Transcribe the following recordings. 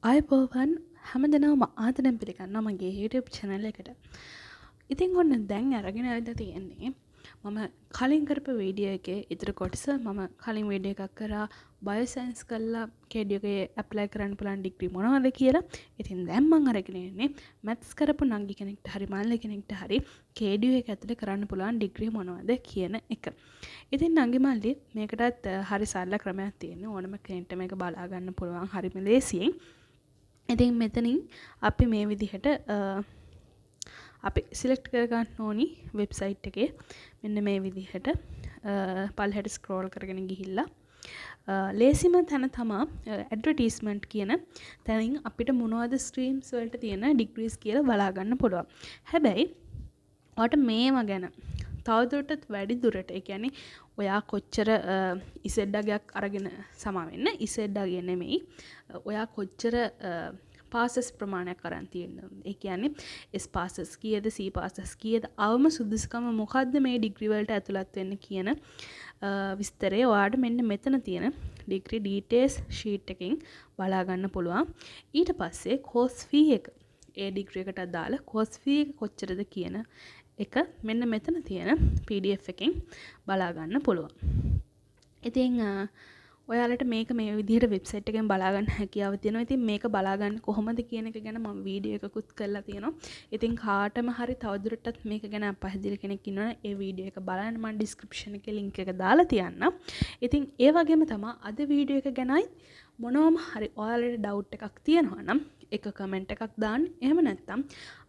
අයිබෝවන් හැමදෙනාම ආදරෙන් පිළිගන්නවා මගේ YouTube channel එකට. ඉතින් ඔන්න දැන් අරගෙන ඇවිල්ලා තියෙන්නේ මම කලින් කරපු වීඩියෝ එකේ ඉතුරු කොටස. මම කලින් වීඩියෝ එකක් කරා බයෝසයන්ස් කරලා KD එකේ ඇප්ලයි කරන්න පුළුවන් ඩිග්‍රී මොනවද කියලා. ඉතින් දැන් මම අරගෙන ඉන්නේ මැත්ස් කරපු නංගි කෙනෙක්ට හරි මල්ලි කෙනෙක්ට හරි KD එක ඇතුලේ කරන්න පුළුවන් ඩිග්‍රී මොනවද කියන එක. ඉතින් නංගි මල්ලි මේකටත් හරි සරල ක්‍රමයක් තියෙනවා. ඕනම කෙනෙක්ට මේක බලා ගන්න පුළුවන් හරිම ලේසියෙන්. ඉතින් මෙතනින් අපි මේ විදිහට අපි සිලෙක්ට් කරගන්න ඕනි වෙබ්සයිට් එකේ මෙන්න මේ විදිහට පල්ලෙහාට ස්ක්‍රෝල් කරගෙන ගිහිල්ලා ලේසිම තැන තමා ඇඩ්වර්ටයිස්මන්ට් කියන තැනින් අපිට මොනවද ස්ට්‍රීම්ස් වලට තියෙන ඩිග්‍රීස් කියලා බලා ගන්න පුළුවන්. හැබැයි ඔයාලට මේවා ගැන තවදුරටත් වැඩි දුරට ඒ කියන්නේ ඔයා කොච්චර ඉසෙඩ්ඩගයක් අරගෙන සමා වෙන්න ඉසෙඩ්ඩගේ නෙමෙයි ඔයා කොච්චර පාසස් ප්‍රමාණයක් අරන් තියෙනවා. ඒ කියන්නේ S පාසස් කීයද C පාසස් කීයද අවම සුදුසුකම මොකද්ද මේ ඩිග්‍රී වලට ඇතුළත් වෙන්න කියන විස්තරය ඔයාලට මෙන්න මෙතන තියෙන ඩිග්‍රී ඩීටේල්ස් ෂීට් එකෙන් බලා ගන්න පුළුවන්. ඊට පස්සේ කෝස් ෆී එක ඒ ඩිග්‍රී එකට අදාළ කෝස් ෆී එක කොච්චරද කියන එක මෙන්න මෙතන තියෙන PDF එකෙන් බලා ගන්න පුළුවන්. ඉතින් ඔයාලට මේක මේ විදිහට වෙබ්සයිට් එකෙන් බලා ගන්න හැකියාව තියෙනවා. ඉතින් මේක බලා ගන්න කොහොමද කියන එක ගැන මම වීඩියෝ එකකුත් කරලා තියෙනවා. ඉතින් කාටම හරි තවදුරටත් මේක ගැන අපහදිලි කෙනෙක් ඉන්නවනේ ඒ වීඩියෝ එක බලන්න මම ඩිස්ක්‍රිප්ෂන් එකේ link එක දාලා තියන්නම්. ඉතින් ඒ වගේම තමයි අද වීඩියෝ එක ගැනයි මොනවම හරි ඔයාලට ඩවුට් එකක් තියෙනවා නම් එක කමෙන්ට් එකක් දාන්න. එහෙම නැත්නම්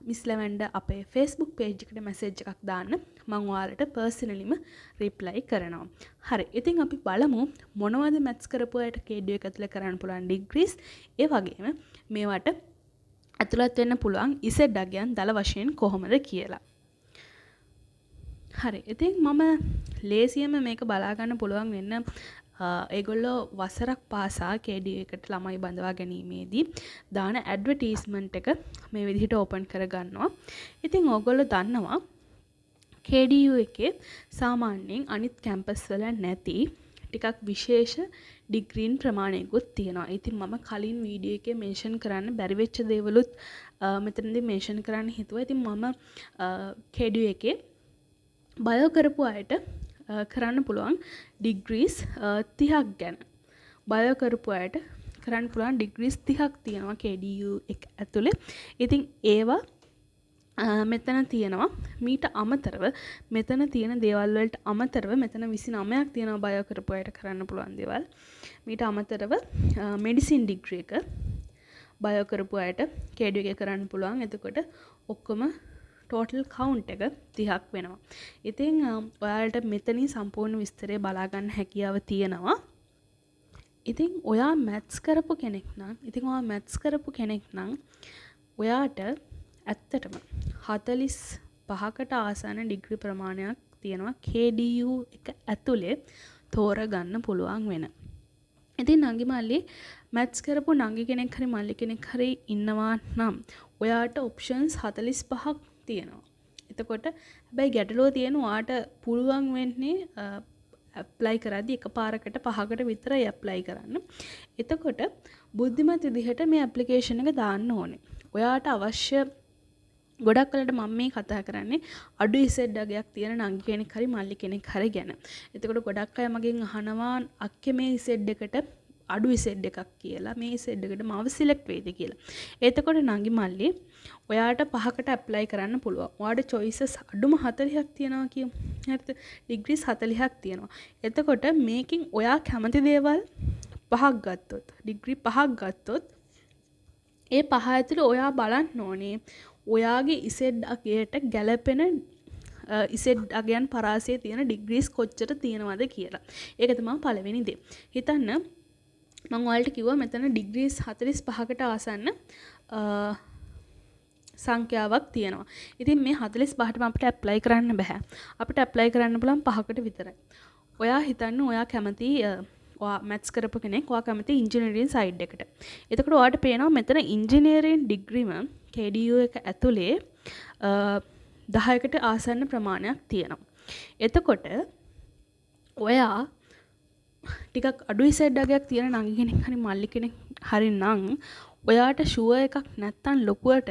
මිස් ලෙවන්ඩර් අපේ Facebook page එකට මැසේජ් එකක් දාන්න. මම ඔයාලට පර්සනලිම රිප්ලයි කරනවා. හරි. ඉතින් අපි බලමු මොනවද මැත්ස් කරපු අයට KD එක ඇතුලේ කරන්න පුළුවන් ඩිග්‍රීස්. ඒ වගේම මේවට ඇතුළත් වෙන්න පුළුවන් ඉසෙඩ් අගයන් දල වශයෙන් කොහොමද කියලා. හරි. ඉතින් මම ලේසියෙන්ම මේක බලා ගන්න පුළුවන් වෙන්න ඒගොල්ලෝ වසරක් පාසා KD එකට ළමයි බඳවා ගැනීමේදී දාන ඇඩ්වර්ටයිස්මන්ට් එක මේ විදිහට ඕපන් කරගන්නවා. ඉතින් ඕගොල්ලෝ දන්නවා KDU එකේ සාමාන්‍යයෙන් අනිත් කැම්පස් වල නැති ටිකක් විශේෂ ඩිග්‍රීන් ප්‍රමාණයකුත් තියෙනවා. ඉතින් මම කලින් වීඩියෝ එකේ මෙන්ෂන් කරන්න බැරි වෙච්ච දේවලුත් මෙතනදී මෙන්ෂන් කරන්න හිතුවා. ඉතින් මම KDU එකේ බයෝ කරපු අයට කරන්න පුළුවන් ඩිග්‍රීස් 30ක් ගැන බයෝ කරපු අයට කරන්න පුළුවන් ඩිග්‍රීස් 30ක් තියෙනවා KDU එක ඇතුලේ. ඉතින් ඒවා මෙතන තියෙනවා. මීට අමතරව මෙතන තියෙන දේවල් වලට අමතරව මෙතන 29ක් තියෙනවා බයෝ කරපු අයට කරන්න පුළුවන් දේවල්. මීට අමතරව මෙඩිසින් ඩිග්‍රී එක බයෝ කරපු අයට KDU එකේ කරන්න පුළුවන්. එතකොට ඔක්කොම ටෝටල් කවුන්ට් එක 30ක් වෙනවා. ඉතින් ඔයාලට මෙතනින් සම්පූර්ණ විස්තරය බලා ගන්න හැකියාව තියෙනවා. ඉතින් ඔයා මැත්ස් කරපු කෙනෙක් නම් ඔයාට ඇත්තටම 45කට ආසන්න ඩිග්‍රී ප්‍රමාණයක් තියෙනවා KDU එක ඇතුලේ තෝරගන්න පුළුවන් වෙන. ඉතින් නංගි මල්ලි මැත්ස් කරපු නංගි කෙනෙක් හරි මල්ලි කෙනෙක් හරි ඉන්නවා නම් ඔයාට ඔප්ෂන්ස් 45ක් තියෙනවා. එතකොට හැබැයි ගැටලුව තියෙන ඔයාට පුළුවන් වෙන්නේ ඇප්ලයි කරද්දී එකපාරකට 5කට විතරයි ඇප්ලයි කරන්න. එතකොට බුද්ධිමත් විදිහට මේ ඇප්ලිකේෂන් එක දාන්න ඕනේ. ඔයාට අවශ්‍ය ගොඩක් වෙලට මම මේ කතා කරන්නේ අඩු ඉසෙඩ් අගයක් තියෙන නංගි කෙනෙක් හරි මල්ලි කෙනෙක් හරි ගැන. එතකොට ගොඩක් අය මගෙන් අහනවා අක්කේ මේ ඉසෙඩ් එකට අඩු ඉසෙඩ් එකක් කියලා මේ ඉසෙඩ් එකට මාව සිලෙක්ට් වෙයිද කියලා. එතකොට නංගි මල්ලි ඔයාට 5කට ඇප්ලයි කරන්න පුළුවන්. ඔයාට choices අඩුම 40ක් තියෙනවා කියමු. හරිද? ඩිග්‍රීස් 40ක් තියෙනවා. එතකොට මේකෙන් ඔයා කැමති දේවල් 5ක් ගත්තොත් ඩිග්‍රී 5ක් ගත්තොත් ඒ 5 ඇතුළේ ඔයා බලන්න ඕනේ ඔයාගේ ඉසෙඩ් අගයට ගැලපෙන ඉසෙඩ් අගයන් පරාසය තියෙන ඩිග්‍රීස් කොච්චර තියෙනවද කියලා. ඒක තමයි පළවෙනි දේ. හිතන්න මම ඔයාලට කිව්වා මෙතන ඩිග්‍රීස් 45කට ආසන්න සංඛ්‍යාවක් තියෙනවා. ඉතින් මේ 45ටම අපිට ඇප්ලයි කරන්න බෑ. අපිට ඇප්ලයි කරන්න පුළුවන් 5කට විතරයි. ඔයා හිතන්න ඔයා කැමති ඔයා මැත්ස් කරපු කෙනෙක් ඔයා කැමති ඉංජිනේරින් සයිඩ් එකට. එතකොට ඔයාට පේනවා මෙතන ඉංජිනේරින් ඩිග්‍රීම KDU එක ඇතුලේ 10කට ආසන්න ප්‍රමාණයක් තියෙනවා. එතකොට ඔයා ටිකක් අඩුයි සෙඩ් අගයක් තියෙන නංගි කෙනෙක් හරි මල්ලි කෙනෙක් හරි නම් ඔයාට ෂුවර් එකක් නැත්තම් ලොකුවට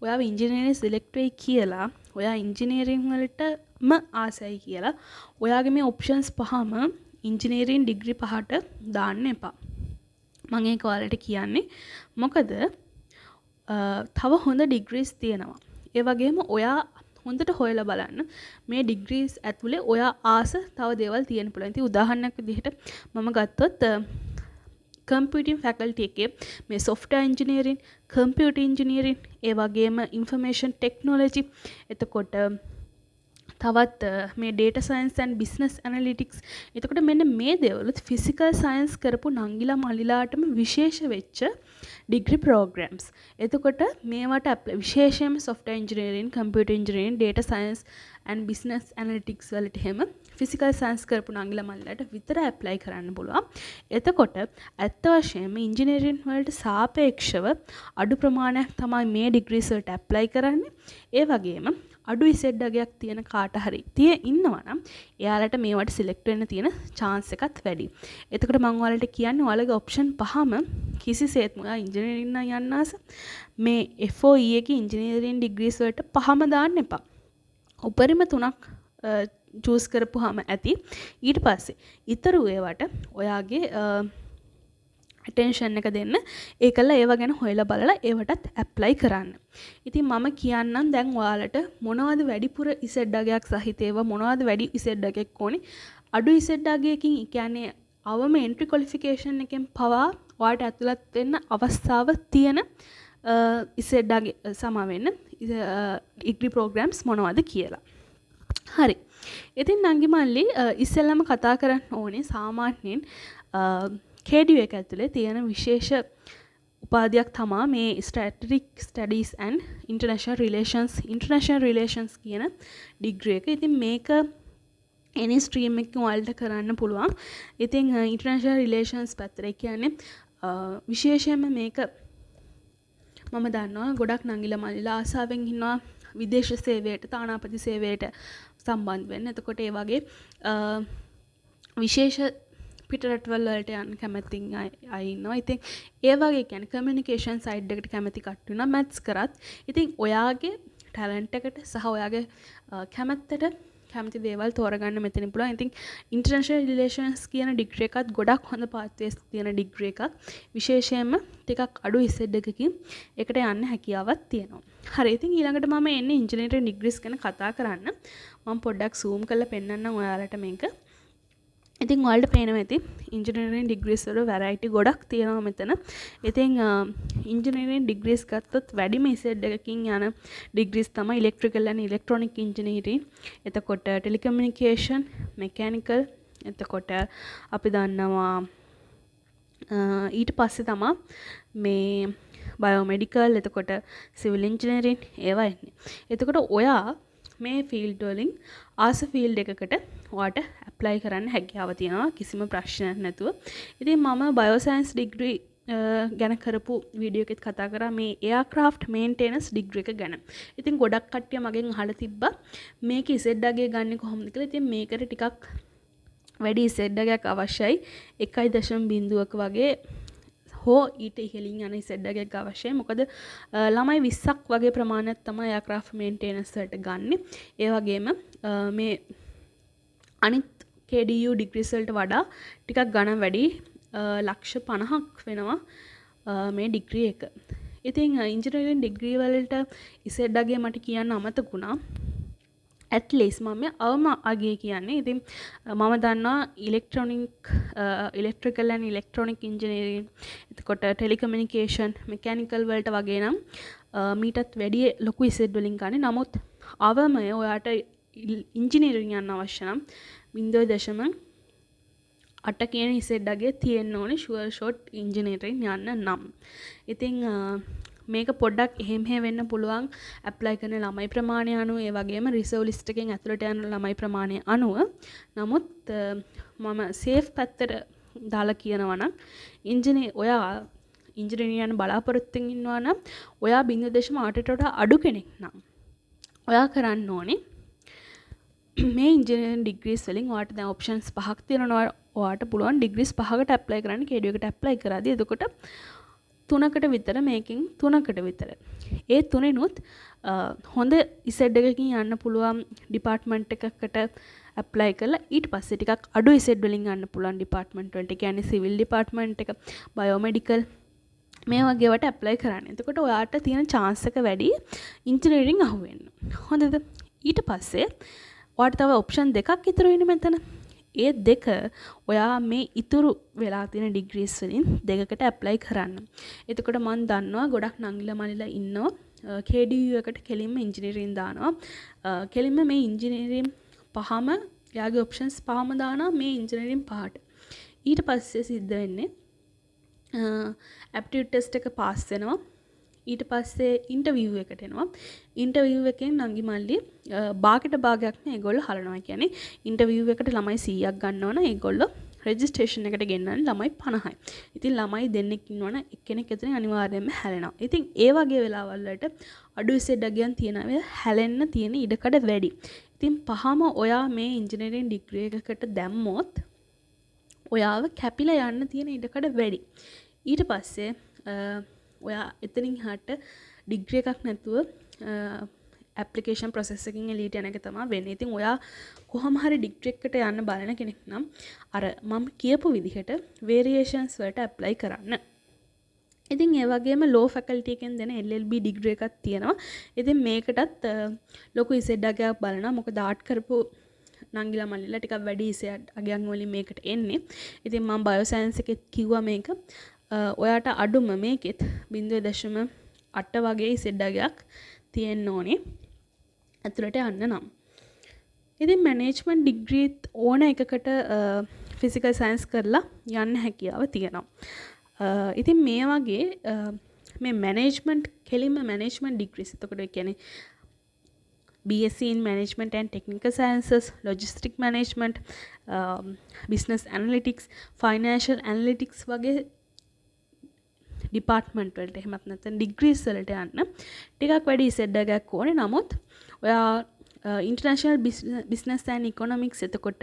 ඔයාව ඉංජිනේරින් සිලෙක්ට් වෙයි කියලා ඔයා ඉංජිනේරින් වලටම ආසයි කියලා ඔයාගේ මේ ඔප්ෂන්ස් පහම ඉංජිනේරින් ඩිග්‍රී පහට දාන්න එපා. මම ඒක ඔයාලට කියන්නේ මොකද තව හොඳ ඩිග්‍රීස් තියෙනවා. ඒ වගේම ඔයා හොඳට හොයලා බලන්න මේ ඩිග්‍රීස් ඇතුලේ ඔයා ආස තව දේවල් තියෙන්න පුළුවන්. ඉතින් උදාහරණයක් විදිහට මම ගත්තොත් කම්පියුටින් ෆැකල්ටි එකේ මේ සොෆ්ට්වෙයාර් ඉංජිනේරින්, කම්පියුටර් ඉංජිනේරින්, ඒ වගේම ඉන්ෆර්මේෂන් ටෙක්නොලොජි, එතකොට තවත් මේ data science and business analytics. එතකොට මෙන්න මේ දේවලුත් physical science කරපු නංගිලා මල්ලිලාටම විශේෂ වෙච්ච degree programs. එතකොට මේවට විශේෂයෙන්ම software engineering, computer engineering, data science and business analytics වලට හැම physical science කරපු නංගිලා මල්ලිලාට විතර apply කරන්න පුළුවන්. එතකොට ඇත්ත වශයෙන්ම engineering වලට සාපේක්ෂව අඩු ප්‍රමාණයක් තමයි මේ degrees වලට apply කරන්නේ. ඒ වගේම අඩු ඉසෙඩ් අගයක් තියෙන කාට හරි ඉන්නවා නම් එයාලට මේවට සිලෙක්ට් වෙන්න තියෙන chance එකත් වැඩි. එතකොට මම ඔයාලට කියන්නේ ඔයාලගේ ඔප්ෂන් පහම කිසිසේත්ම ඔයා ඉංජිනේරින් නම් යන්න ආස මේ FOE එකේ ඉංජිනේරින් ඩිග්‍රීස් වලට පහම දාන්න එපා. උපරිම 3ක් චූස් කරපුවාම ඇති. ඊට පස්සේ ඊතරු ඒවට ඔයාගේ attention එක දෙන්න. ඒකලා ඒව ගැන හොයලා බලලා ඒවටත් apply කරන්න. ඉතින් මම කියන්නම් දැන් ඔයාලට මොනවද වැඩිපුර ඉසෙඩ් අගයක් සහිත ඒවා මොනවද වැඩි ඉසෙඩ් අගයක් ඕනේ? අඩු ඉසෙඩ් අගයකින් කියන්නේ අවම entry qualification එකෙන් පවා ඔයාලට ඇතුළත් වෙන්න අවස්ථාව තියෙන ඉසෙඩ් අග සම වෙන්න degree programs මොනවද කියලා. හරි. ඉතින් නංගි මල්ලි ඉස්සෙල්ලාම කතා කරන්න ඕනේ සාමාන්‍යයෙන් KDU එක ඇතුලේ තියෙන විශේෂ උපාධියක් තමා මේ strategic studies and international relations කියන ඩිග්‍රී එක. ඉතින් මේක any stream එකකින් ඔයාලට කරන්න පුළුවන්. ඉතින් international relations පැත්තට කියන්නේ විශේෂයෙන්ම මේක මම දන්නවා ගොඩක් නංගිලා මල්ලිලා ආසාවෙන් ඉන්නවා විදේශ සේවයට තානාපති සේවයට සම්බන්ධ වෙන්න. එතකොට ඒ වගේ විශේෂ පිටරටවල් වලට යන්න කැමති අය ඉන්නවා. ඉතින් ඒ වගේ කියන්නේ කමියුනිකේෂන් සයිඩ් එකට කැමති කට්ටිය නම් මැත්ස් කරත් ඉතින් ඔයාගේ ටැලන්ට් එකට සහ ඔයාගේ කැමැත්තට කැමති දේවල් තෝරගන්න මෙතනින් පුළුවන්. ඉතින් ඉන්ටර්නැෂනල් රිලේෂන්ස් කියන ඩිග්‍රී එකත් ගොඩක් හොඳ පාත්වේස් තියෙන ඩිග්‍රී එකක්. විශේෂයෙන්ම ටිකක් අඩු ඉසෙඩ් එකකින් ඒකට යන්න හැකියාවක් තියෙනවා. හරි. ඉතින් ඊළඟට මම එන්නේ ඉන්ජිනේරින් ඩිග්‍රීස් ගැන කතා කරන්න. මම පොඩ්ඩක් zoom කරලා පෙන්නන්නම් ඔයාලට මේක. ඉතින් ඔයාලට පේනවා ඇති ඉන්ජිනේරින් ඩිග්‍රීස් වල වැරයිටි ගොඩක් තියෙනවා මෙතන. ඉතින් ඉන්ජිනේරින් ඩිග්‍රීස් ගත්තොත් වැඩිම ඉසෙඩ් එකකින් යන ඩිග්‍රීස් තමයි ඉලෙක්ට්‍රිකල් ඇන්ඩ් ඉලෙක්ට්‍රොනික ඉන්ජිනේරින්. එතකොට ටෙලිකමියුනිකේෂන්, මෙකැනිකල්, එතකොට අපි දන්නවා ඊට පස්සේ තමයි මේ බයෝමෙඩිකල්, එතකොට සිවිල් ඉන්ජිනේරින් ඒවා එන්නේ. එතකොට ඔයා මේ ෆීල්ඩ් වලින් ආස ෆීල්ඩ් එකකට ඔයාට ඇප්ලයි කරන්න හැකියාව තියෙනවා කිසිම ප්‍රශ්නයක් නැතුව. ඉතින් මම බයෝසයන්ස් ඩිග්‍රී ගැන කරපු වීඩියෝ එකෙත් කතා කරා මේ එයාක්‍රාෆ්ට් මේන්ටේනන්ස් ඩිග්‍රී එක ගැන. ඉතින් ගොඩක් කට්ටිය මගෙන් අහලා තිබ්බා මේක ඉසෙඩ් අගය ගන්න කොහොමද කියලා. ඉතින් මේකට ටිකක් වැඩි ඉසෙඩ් අගයක් අවශ්‍යයි. 1.0ක වගේ හෝ ඊට ඉහළින් යන ඉසෙඩ් එකක් අවශ්‍යයි. මොකද ළමයි 20ක් වගේ ප්‍රමාණයක් තමයි එයාක්‍රාෆ්ට් මේන්ටේනන්ස් වලට ගන්න. ඒ වගේම මේ අනිත් KDU ඩිග්‍රීස් වලට වඩා ටිකක් ගණන් වැඩි ලක්ෂ 50ක් වෙනවා මේ ඩිග්‍රී එක. ඉතින් ඉන්ජිනේරින් ඩිග්‍රී වලට ඉසෙඩ් අගය මට කියන්න අමතක වුණා. at least මම අවම අගය කියන්නේ. ඉතින් මම දන්නවා ඉලෙක්ට්‍රිකල් ඇන්ඩ් ඉලෙක්ට්‍රොනික ඉන්ජිනේරින්, එතකොට ටෙලිකමියුනිකේෂන්, මෙකැනිකල් වලට වගේ නම් මීටත් වැඩි ලොකු ඉසෙඩ් වලින් ගන්න. නමුත් අවම ඔයාට ඉංජිනේරින් යන්න අවශ්‍ය නම් 0.8 කියන ඉසෙඩ් අගය තියෙන්න ඕනේ ෂුවර් ෂොට් ඉංජිනේරින් යන්න නම්. ඉතින් මේක පොඩ්ඩක් එහෙම වෙන්න පුළුවන් ඇප්ලයි කරන ළමයි ප්‍රමාණය අනුව, ඒ වගේම රිසර්ව් ලිස්ට් එකෙන් ඇතුළට යන ළමයි ප්‍රමාණය අනුව. නමුත් මම සේෆ් පැත්තට දාලා කියනවා නම් ඔයා ඉංජිනේරින් යන බලාපොරොත්තුෙන් ඉන්නවා නම් ඔයා 0.8ට වඩා අඩු කෙනෙක් නම් ඔයා කරන්න ඕනේ මේ ඉන්ජිනේරින් ඩිග්‍රීස් වලින් ඔයාට දැන් ඔප්ෂන්ස් පහක් තියෙනවා. ඔයාට පුළුවන් ඩිග්‍රීස් පහකට ඇප්ලයි කරන්න KDU එකට ඇප්ලයි කරාදී. එතකොට 3කට විතර මේකෙන් 3කට විතර. ඒ තුනෙනුත් හොඳ ඉසෙඩ් එකකින් යන්න පුළුවන් ඩිපාර්ට්මන්ට් එකකට ඇප්ලයි කරලා ඊට පස්සේ ටිකක් අඩු ඉසෙඩ් වලින් යන්න පුළුවන් ඩිපාර්ට්මන්ට් වලට. ඒ කියන්නේ සිවිල් ඩිපාර්ට්මන්ට් එක, බයෝමෙඩිකල් මේ වගේ වට ඇප්ලයි කරන්න. එතකොට ඔයාට තියෙන chance එක වැඩි ඉන්ජිනියරින් අහුවෙන්න. හොඳද? ඊට පස්සේ ඔයාට තව ඔප්ෂන් දෙකක් ඉතුරු වෙන්නේ මෙතන. ඒ දෙක ඔයා මේ ඉතුරු වෙලා තියෙන ඩිග්‍රීස් වලින් දෙකකට ඇප්ලයි කරන්න. එතකොට මම දන්නවා ගොඩක් නංගිලා මල්ලිලා ඉන්නවා KDU එකට කෙලින්ම ඉංජිනේරින් දානවා. කෙලින්ම මේ ඉංජිනේරින් පහම යාගේ ඔප්ෂන්ස් පහම දානවා මේ ඉංජිනේරින් පහට. ඊට පස්සේ සිද්ධ වෙන්නේ ඇප්ටිටියුඩ් ටෙස්ට් එක පාස් වෙනවා. ඊට පස්සේ ඉන්ටර්විව් එකට එනවා. ඉන්ටර්විව් එකෙන් නංගි මල්ලි භාගයට භාගයක් නේ ඒගොල්ලෝ හලනවා. කියන්නේ ඉන්ටර්විව් එකට ළමයි 100ක් ගන්නවනම් ඒගොල්ලෝ රෙජිස්ට්‍රේෂන් එකට ගෙන්නන්නේ ළමයි 50යි. ඉතින් ළමයි දෙන්නෙක් ඉන්නවනම් එක්කෙනෙක් එතන අනිවාර්යයෙන්ම හැලෙනවා. ඉතින් ඒ වගේ වෙලාවල් වලට අඩු ඉසෙඩ් අගයන් තියනවා හැලෙන්න තියෙන ඉඩකඩ වැඩි. ඉතින් පහම ඔයා මේ ඉංජිනේරින් ඩිග්‍රී එකකට දැම්මොත් ඔයාව කැපිලා යන්න තියෙන ඉඩකඩ වැඩි. ඊට පස්සේ ඔයා එතනින් හට ඩිග්‍රී එකක් නැතුව ඇප්ලිකේෂන් ප්‍රොසෙස් එකකින් එළියට යන එක තමයි වෙන්නේ. ඉතින් ඔයා කොහොම හරි ඩිග්‍රී එකකට යන්න බලන කෙනෙක් නම් අර මම කියපු විදිහට වේරියේෂන්ස් වලට ඇප්ලයි කරන්න. ඉතින් ඒ වගේම ලෝ ෆැකල්ටි එකෙන් දෙන LLB ඩිග්‍රී එකක් තියෙනවා. ඉතින් මේකටත් ලොකු ඉසෙඩ් අගයක් බලනවා. මොකද ආර්ට් කරපු නංගිලා මල්ලිලා ටිකක් වැඩි ඉසෙඩ් අගයන් වලින් මේකට එන්නේ. ඉතින් මම බයෝ සයන්ස් එකෙත් කිව්වා මේක ඔයාට අඩුම මේකෙත් 0.8 වගේ ඉසෙඩ් අගයක් තියෙන්න ඕනේ ඇතුළට යන්න නම්. ඉතින් මැනේජ්මන්ට් ඩිග්‍රීත් ඕන එකකට ෆිසිකල් සයන්ස් කරලා යන්න හැකියාව තියෙනවා. ඉතින් මේ වගේ මේ මැනේජ්මන්ට් කෙලින්ම මැනේජ්මන්ට් ඩිග්‍රීස් එතකොට ඒ කියන්නේ BSc in Management and Technical Sciences, Logistic Management, Business Analytics, Financial Analytics වගේ ඩිපාර්ට්මන්ට් වලට එහෙමත් නැත්නම් ඩිග්‍රීස් වලට යන්න ටිකක් වැඩි ඉසෙඩ් එකක් ඕනේ. නමුත් ඔයා ඉන්ටර්නැෂනල් බිස්නස් ඇන්ඩ් ඉකොනොමික්ස් එතකොට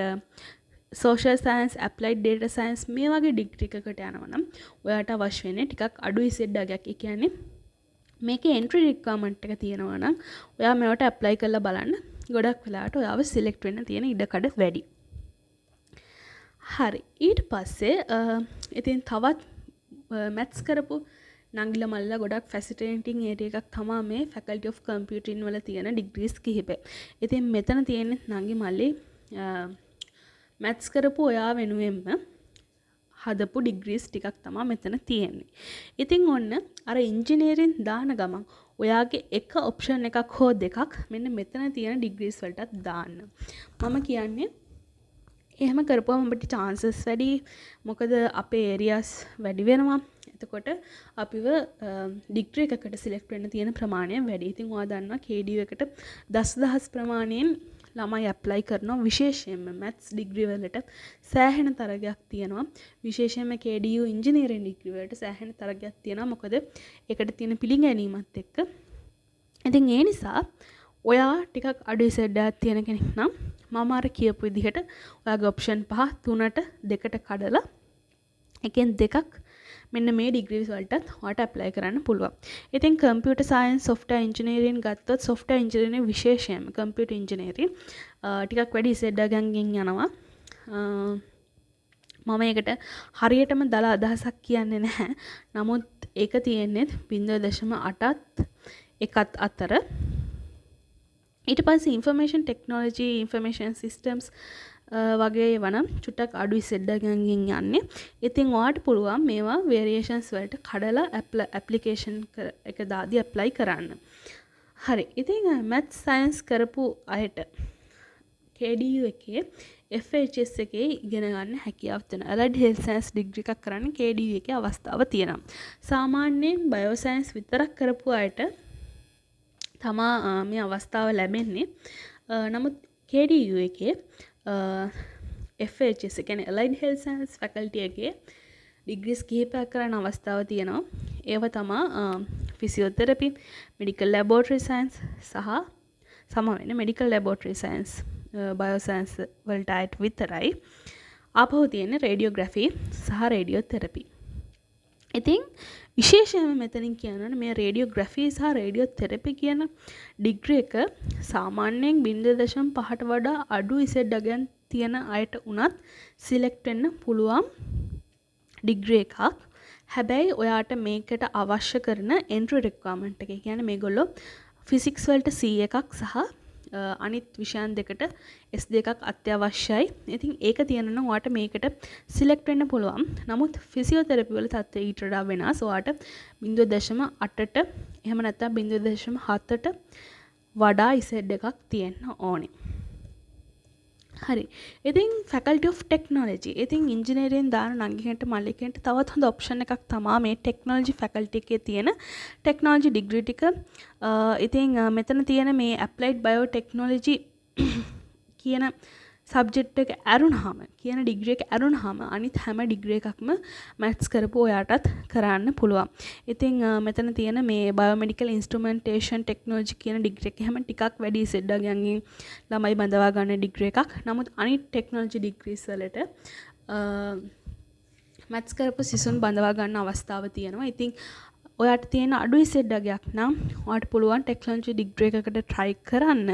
social science, applied data science මේ වගේ ඩිග්‍රී එකකට යනවා නම් ඔයාට අවශ්‍ය වෙන්නේ ටිකක් අඩු ඉසෙඩ් එකක්. ඒ කියන්නේ මේකේ එන්ට්‍රි රික්වයර්මන්ට් එක තියෙනවා නම් ඔයා මේවට ඇප්ලයි කරලා බලන්න. ගොඩක් වෙලාවට ඔයාව සිලෙක්ට් වෙන්න තියෙන ඉඩකඩ වැඩි. හරි. ඊට පස්සේ ඉතින් තවත් මැත්ස් කරපු නංගිලා මල්ලා ගොඩක් ෆැසිලිටේටිං ඒරියා එකක් තමයි මේ ෆැකල්ටි ඔෆ් කම්පියුටින් වල තියෙන ඩිග්‍රීස් කිහිපය. ඉතින් මෙතන තියෙන්නේ නංගි මල්ලි මැත්ස් කරපු ඔයා වෙනුවෙන්ම හදපු ඩිග්‍රීස් ටිකක් තමයි මෙතන තියෙන්නේ. ඉතින් ඔන්න අර ඉංජිනේරින් දාන ගමන් ඔයාගේ එක ඔප්ෂන් එකක් හෝ දෙකක් මෙන්න මෙතන තියෙන ඩිග්‍රීස් වලටත් දාන්න. මම කියන්නේ එහෙම කරපුවම අපිට chances වැඩි. මොකද අපේ areas වැඩි වෙනවා. එතකොට අපිව ඩිග්‍රී එකකට සිලෙක්ට් වෙන්න තියෙන ප්‍රමාණය වැඩි. ඉතින් ඔයා දන්නවා KDU එකට දසදහස් ප්‍රමාණයෙන් ළමයි ඇප්ලයි කරනවා. විශේෂයෙන්ම මැත්ස් ඩිග්‍රී වලට සෑහෙන තරගයක් තියෙනවා. විශේෂයෙන්ම KDU ඉංජිනේරින් ඩිග්‍රී වලට සෑහෙන තරගයක් තියෙනවා. මොකද ඒකට තියෙන පිළිගැනීමත් එක්ක. ඉතින් ඒ නිසා ඔයා ටිකක් අඩු ඉසෙඩ් එකක් තියෙන කෙනෙක් නම් මම අර කියපු විදිහට ඔයාගේ ඔප්ෂන් 5 3ට 2ට කඩලා එකෙන් දෙකක් මෙන්න මේ ඩිග්‍රීස් වලටත් ඔයාට ඇප්ලයි කරන්න පුළුවන්. ඉතින් කම්පියුටර් සයන්ස්, සොෆ්ට්වෙයාර් ඉංජිනේරින් ගත්තොත් සොෆ්ට්වෙයාර් ඉංජිනේරින් විශේෂයෙන්ම කම්පියුටර් ඉංජිනේරින් ටිකක් වැඩි ඉසෙඩ් එකකින් යනවා. මම ඒකට හරියටම දාලා අදහසක් කියන්නේ නැහැ. නමුත් ඒක තියෙන්නේ 0.8ත් එකත් අතර. ඊට පස්සේ ඉන්ෆර්මේෂන් ටෙක්නොලොජි, ඉන්ෆර්මේෂන් සිස්ටම්ස් වගේ වනම් චුට්ටක් අඩු ඉසෙඩ් එකකින් යන්නේ. ඉතින් ඔයාට පුළුවන් මේවා වේරියේෂන්ස් වලට කඩලා ඇප්ලිකේෂන් එක දාදී ඇප්ලයි කරන්න. හරි. ඉතින් මැත්ස් සයන්ස් කරපු අයට KDU එකේ FHS එකේ ඉගෙන ගන්න හැකියාවක් තියෙනවා. ඇලයිඩ් හෙල්ත් සයන්ස් ඩිග්‍රී එකක් කරන්න KDU එකේ අවස්ථාව තියෙනවා. සාමාන්‍යයෙන් බයෝ සයන්ස් විතරක් කරපු අයට තමා මේ අවස්ථාව ලැබෙන්නේ. නමුත් KDU එකේ FHS කියන්නේ ඇලයිඩ් හෙල්ත් සයන්ස් ෆැකල්ටි එකේ ඩිග්‍රීස් කිහිපයක් කරන්න අවස්ථාව තියෙනවා. ඒව තමයි ෆිසියෝതെරපි, මෙඩිකල් ලැබොරටරි සයන්ස් සහ සම වෙන මෙඩිකල් ලැබොරටරි සයන්ස්, බයෝ සයන්ස් වලට අයට විතරයි. ආපහු තියෙන රේඩියෝග්‍රැෆි සහ රේඩියෝതെරපි. ඉතින් විශේෂයෙන්ම මෙතනින් කියනවනේ මේ රේඩියෝග්‍රැෆි සහ රේඩියෝ තෙරපි කියන ඩිග්‍රී එක සාමාන්‍යයෙන් 0.5ට වඩා අඩු ඉසෙඩ් අගයන් තියෙන අයට උනත් සිලෙක්ට් වෙන්න පුළුවන් ඩිග්‍රී එකක්. හැබැයි ඔයාට මේකට අවශ්‍ය කරන එන්ට්‍රි රික්වයර්මන්ට් එක කියන්නේ මේගොල්ලෝ ෆිසික්ස් වලට C එකක් සහ අනිත් විෂයන් දෙකට S2 එකක් අත්‍යවශ්‍යයි. ඉතින් ඒක තියෙනවා නම් ඔයාට මේකට සිලෙක්ට් වෙන්න පුළුවන්. නමුත් ෆිසියෝതെරපි වල තත්ත්වය ඊට වඩා වෙනස්. ඔයාට 0.8ට එහෙම නැත්නම් 0.7ට වඩා ඉසෙඩ් එකක් තියෙන්න ඕනේ. හරි. ඉතින් ෆැකල්ටි ඔෆ් ටෙක්නොලොජි. ඉතින් ඉංජිනේරියෙන් දාන නංගිකට මල්ලිකෙන්ට තවත් හොඳ ඔප්ෂන් එකක් තමයි මේ ටෙක්නොලොජි ෆැකල්ටි එකේ තියෙන ටෙක්නොලොජි ඩිග්‍රී ටික. ඉතින් මෙතන තියෙන මේ ඇප්ලයිඩ් බයෝ ටෙක්නොලොජි කියන සබ්ජෙක්ට් එක අරුණාම කියන ඩිග්‍රී එක අරුණාම අනිත් හැම ඩිග්‍රී එකක්ම මැත්ස් කරපු ඔයාටත් කරන්න පුළුවන්. ඉතින් මෙතන තියෙන මේ බයෝමෙඩිකල් ඉන්ස්ට්‍රුමෙන්ටේෂන් ටෙක්නොලොජි කියන ඩිග්‍රී එක හැම ටිකක් වැඩි ඉසෙඩ් අගයන්ගෙන් ළමයි බඳවා ගන්න ඩිග්‍රී එකක්. නමුත් අනිත් ටෙක්නොලොජි ඩිග්‍රීස් වලට මැත්ස් කරපු සිසුන් බඳවා ගන්න අවස්ථාව තියෙනවා. ඉතින් ඔයාට තියෙන අඩු ඉසෙඩ් අගයක් නම් ඔයාට පුළුවන් ටෙක්නොලොජි ඩිග්‍රී එකකට try කරන්න.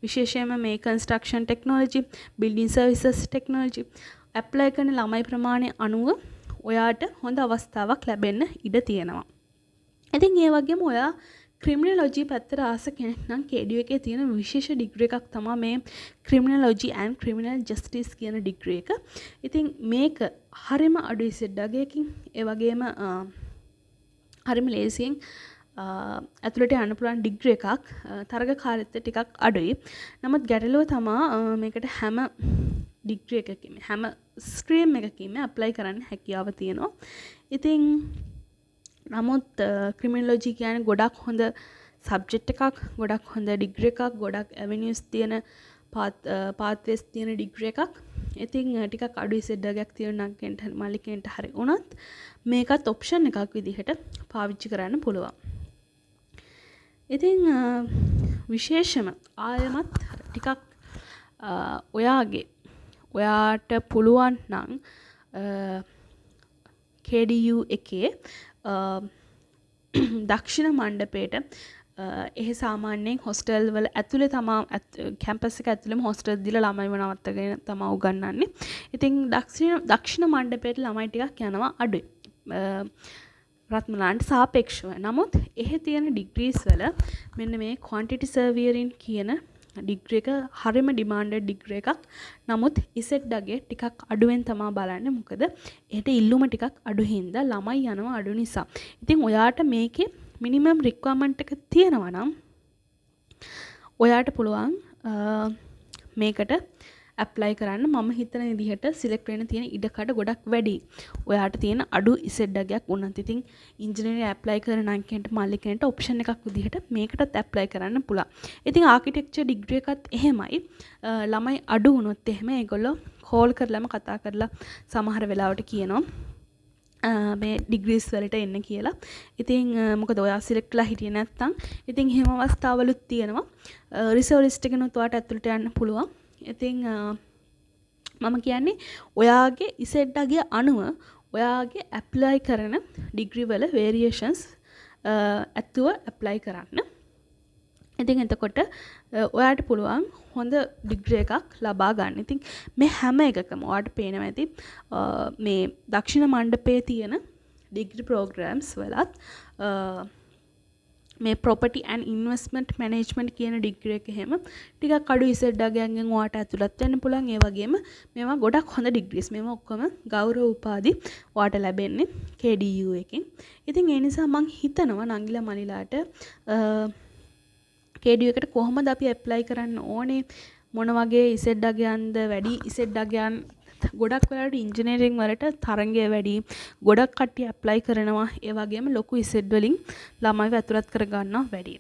විශේෂයෙන්ම මේ construction technology, building services technology apply කරන ළමයි ප්‍රමාණය අනුව ඔයාට හොඳ අවස්ථාවක් ලැබෙන්න ඉඩ තියෙනවා. ඉතින් ඒ වගේම ඔයා ක්‍රිමිනොලොජි පැත්තට ආස කෙනෙක් නම් KDU එකේ තියෙන විශේෂ ඩිග්‍රී එකක් තමයි මේ ක්‍රිමිනොලොජි ඇන්ඩ් ක්‍රිමිනල් ජස්ටිස් කියන ඩිග්‍රී එක. ඉතින් මේක හරිම අඩු ඉසෙඩ් අගයකින් ඒ වගේම හරිම ලේසියෙන් ඇතුළට යන්න පුළුවන් ඩිග්‍රී එකක්. තරගකාරීත්වය ටිකක් අඩුයි. නමුත් ගැටලුව තමයි මේකට හැම ඩිග්‍රී එකකින්ම හැම ස්ට්‍රීම් එකකින්ම ඇප්ලයි කරන්න හැකියාව තියෙනවා. ඉතින් නමුත් ක්‍රිමිනොලොජි කියන්නේ ගොඩක් හොඳ සබ්ජෙක්ට් එකක්, ගොඩක් හොඳ ඩිග්‍රී එකක්, ගොඩක් ඇවෙනියුස් තියෙන පාත්වෙස් තියෙන ඩිග්‍රී එකක්. ඉතින් ටිකක් අඩු ඉසෙඩ් එකක් තියෙන නංගෙන්ට මල්ලිකෙන්ට හරි වුණත් මේකත් ඔප්ෂන් එකක් විදිහට පාවිච්චි කරන්න පුළුවන්. ඉතින් විශේෂම ආයමත් ටිකක් ඔයාට පුළුවන් නම් KDU එකේ දක්ෂිණ මණ්ඩපයට එහ සාමාන්‍යයෙන් හොස්ටල් වල ඇතුලේ තමා කැම්පස් එක ඇතුලේම හොස්ටල් දීලා ළමයිව නවත්තගෙන තමයි උගන්වන්නේ. ඉතින් දක්ෂිණ මණ්ඩපයට ළමයි ටිකක් යනවා අඩුයි. රත්මලාන්ට සාපේක්ෂව. නමුත් එහෙ තියෙන ඩිග්‍රීස් වල මෙන්න මේ ක්වොන්ටිටි සර්වියරින් කියන ඩිග්‍රී එක හරිම ඩිමාන්ඩඩ් ඩිග්‍රී එකක්. නමුත් ඉසෙඩ් අගේ ටිකක් අඩුවෙන් තමයි බලන්නේ. මොකද එහෙට ඉල්ලුම ටිකක් අඩු හින්දා ළමයි යනවා අඩු නිසා. ඉතින් ඔයාට මේකේ මිනිමම් රික්වයර්මන්ට් එක තියෙනවා නම් ඔයාට පුළුවන් මේකට ඇප්ලයි කරන්න. මම හිතන විදිහට සිලෙක්ට් වෙන්න තියෙන ඉඩකඩ ගොඩක් වැඩි. ඔයාට තියෙන අඩු ඉසෙඩ් අගයක් වුණත් ඉතින් ඉංජිනේරින් ඇප්ලයි කරන අංකෙන්ට මල්ලිකෙන්ට ඔප්ෂන් එකක් විදිහට මේකටත් ඇප්ලයි කරන්න පුළුවන්. ඉතින් ආකිටෙක්චර් ඩිග්‍රී එකත් එහෙමයි. ළමයි අඩු වුණොත් එහෙම ඒගොල්ලෝ කෝල් කරලාම කතා කරලා සමහර වෙලාවට කියනවා මේ ඩිග්‍රීස් වලට එන්න කියලා. ඉතින් මොකද ඔයා සිලෙක්ට් වෙලා හිටියේ නැත්නම් ඉතින් එහෙම අවස්ථාවලුත් තියෙනවා. රිසර්ව් ලිස්ට් එකනොත් ඔයාට ඇතුළට යන්න පුළුවන්. ඉතින් මම කියන්නේ ඔයාගේ ඉසෙඩ් අගය අනුව ඔයාගේ ඇප්ලයි කරන ඩිග්‍රී වල වේරියේෂන්ස් ඇතුව ඇප්ලයි කරන්න. ඉතින් එතකොට ඔයාට පුළුවන් හොඳ ඩිග්‍රී එකක් ලබා ගන්න. ඉතින් මේ හැම එකකම ඔයාට පේනවා ඇති මේ දක්ෂිණ මණ්ඩපයේ තියෙන ඩිග්‍රී ප්‍රෝග්‍රෑම්ස් වලත් මේ ප්‍රොපර්ටි ඇන්ඩ් ඉන්වෙස්ට්මන්ට් මැනේජ්මන්ට් කියන ඩිග්‍රී එක එහෙම ටිකක් අඩු ඉසෙඩ් අගයන්ගෙන් ඔයාට ඇතුළත් වෙන්න පුළුවන්. ඒ වගේම මේවා ගොඩක් හොඳ ඩිග්‍රීස්. මේවා ඔක්කොම ගෞරව උපාධි ඔයාට ලැබෙන්නේ KDU එකෙන්. ඉතින් ඒ නිසා මම හිතනවා නංගිලා මලිලාට KDU එකට කොහොමද අපි ඇප්ලයි කරන්න ඕනේ, මොන වගේ ඉසෙඩ් අගයන්ද වැඩි ඉසෙඩ් අගයන් ගොඩක් වෙලාවට ඉංජිනේරින් වලට තරංගය වැඩි, ගොඩක් කට්ටිය ඇප්ලයි කරනවා. ඒ වගේම ලොකු ඉසෙඩ් වලින් ළමයිව ඇතුළත් කර ගන්නවා වැඩි.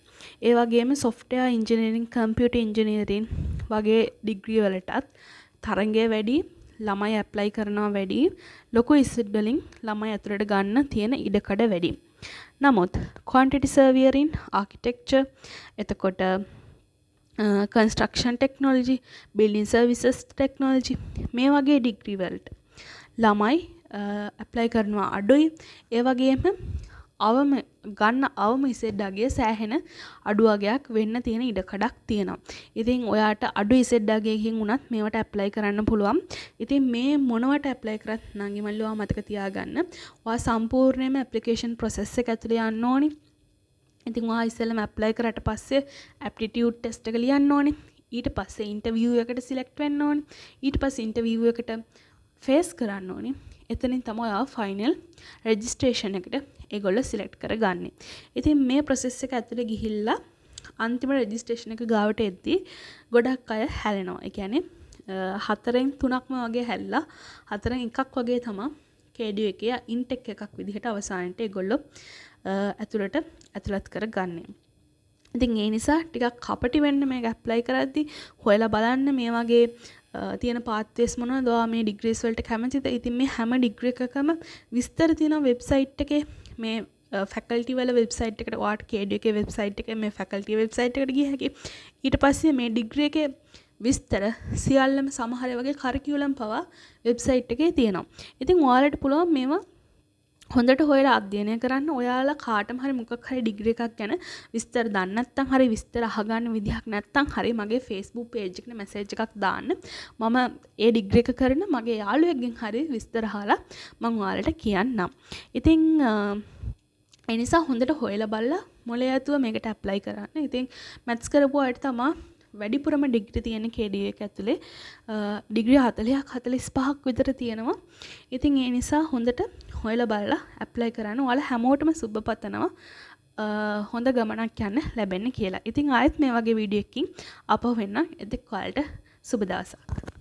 ඒ වගේම සොෆ්ට්වෙයාර් ඉංජිනේරින්, කම්පියුටර් ඉංජිනේරින් වගේ ඩිග්‍රී වලටත් තරංගය වැඩි, ළමයි ඇප්ලයි කරනවා වැඩි, ලොකු ඉසෙඩ් වලින් ළමයි ඇතුළට ගන්න තියෙන ඉඩකඩ වැඩි. නමුත් ක්වොන්ටිටි සර්වියරින්, ආකිටෙක්චර්, එතකොට construction technology, building services technology මේ වගේ ඩිග්‍රී වලට ළමයි ඇප්ලයි කරනවා අඩුයි. ඒ වගේම අවම ඉසෙඩ්ඩාගේ සෑහෙන අඩුවගයක් වෙන්න තියෙන ඉඩකඩක් තියෙනවා. ඉතින් ඔයාට අඩු ඉසෙඩ්ඩාගයකින් වුණත් මේවට ඇප්ලයි කරන්න පුළුවන්. ඉතින් මේ මොනවට ඇප්ලයි කරත් නංගි මල්ලි ඔයා මතක තියාගන්න. ඔයා සම්පූර්ණයෙන්ම ඇප්ලිකේෂන් ප්‍රොසෙස් එක ඇතුලේ යන්න ඕනි. ඉතින් ඔයා ඉස්සෙල්ලාම ඇප්ලයි කරාට පස්සේ ඇප්ටිටියුඩ් ටෙස්ට් එක ලියන්න ඕනි. ඊට පස්සේ ඉන්ටර්විව් එකට සිලෙක්ට් වෙන්න ඕනි. ඊට පස්සේ ඉන්ටර්විව් එකට ෆේස් කරන්න ඕනි. එතනින් තමයි ඔයා ෆයිනල් රෙජිස්ට්‍රේෂන් එකට ඒගොල්ලෝ සිලෙක්ට් කරගන්නේ. ඉතින් මේ ප්‍රොසෙස් එක ඇතුලේ ගිහිල්ලා අන්තිම රෙජිස්ට්‍රේෂන් එක ගාවට එද්දී ගොඩක් අය හැලෙනවා. ඒ කියන්නේ 4න් 3ක්ම වගේ හැල්ලා 4න් එකක් වගේ තමයි KDU එකේ ඉන්ටෙක් එකක් විදිහට අවසානයේ ඒගොල්ලෝ ඇතුළත් කරගන්නේ. ඉතින් ඒ නිසා ටිකක් කපටි වෙන්න මේක ඇප්ලයි කරද්දී හොයලා බලන්න මේ වගේ තියෙන පාත්වේස් මොනවද? ඔයා මේ ඩිග්‍රීස් වලට කැමතිද? ඉතින් මේ හැම ඩිග්‍රී එකකම විස්තර තියෙනවා වෙබ්සයිට් එකේ. මේ ෆැකල්ටි වල වෙබ්සයිට් එකට ඔයාට KDU එකේ වෙබ්සයිට් එකේ මේ ෆැකල්ටි වෙබ්සයිට් එකට ගිය හැකි. ඊට පස්සේ මේ ඩිග්‍රී එකේ විස්තර සියල්ලම සමහර වගේ කරිකියුලම් පවා වෙබ්සයිට් එකේ තියෙනවා. ඉතින් ඔයාලට පුළුවන් මේවා හොඳට හොයලා අධ්‍යයනය කරන්න. ඔයාලා කාටම හරි මොකක් හරි ඩිග්‍රී එකක් ගැන විස්තර දන්නේ නැත්නම් හරි විස්තර අහගන්න විදිහක් නැත්නම් හරි මගේ Facebook page එකට message එකක් දාන්න. මම ඒ ඩිග්‍රී එක කරන මගේ යාළුවෙක්ගෙන් හරි විස්තර අහලා මම ඔයාලට කියන්නම්. ඉතින් ඒ නිසා හොඳට හොයලා බලලා මොලේ ඇතුව මේකට ඇප්ලයි කරන්න. ඉතින් මැත්ස් කරපු අයට තමයි වැඩිපුරම ඩිග්‍රී තියෙන KDU එක ඇතුලේ ඩිග්‍රී 40ක් 45ක් විතර තියෙනවා. ඉතින් ඒ නිසා හොඳට හොයලා බලලා ඇප්ලයි කරන්න. ඔයාලා හැමෝටම සුබ පතනවා හොඳ ගමනක් යන්න ලැබෙන්න කියලා. ඉතින් ආයෙත් මේ වගේ වීඩියෝ එකකින් අපව වෙන්න. එතෙක් ඔයාලට සුබ දවසක්.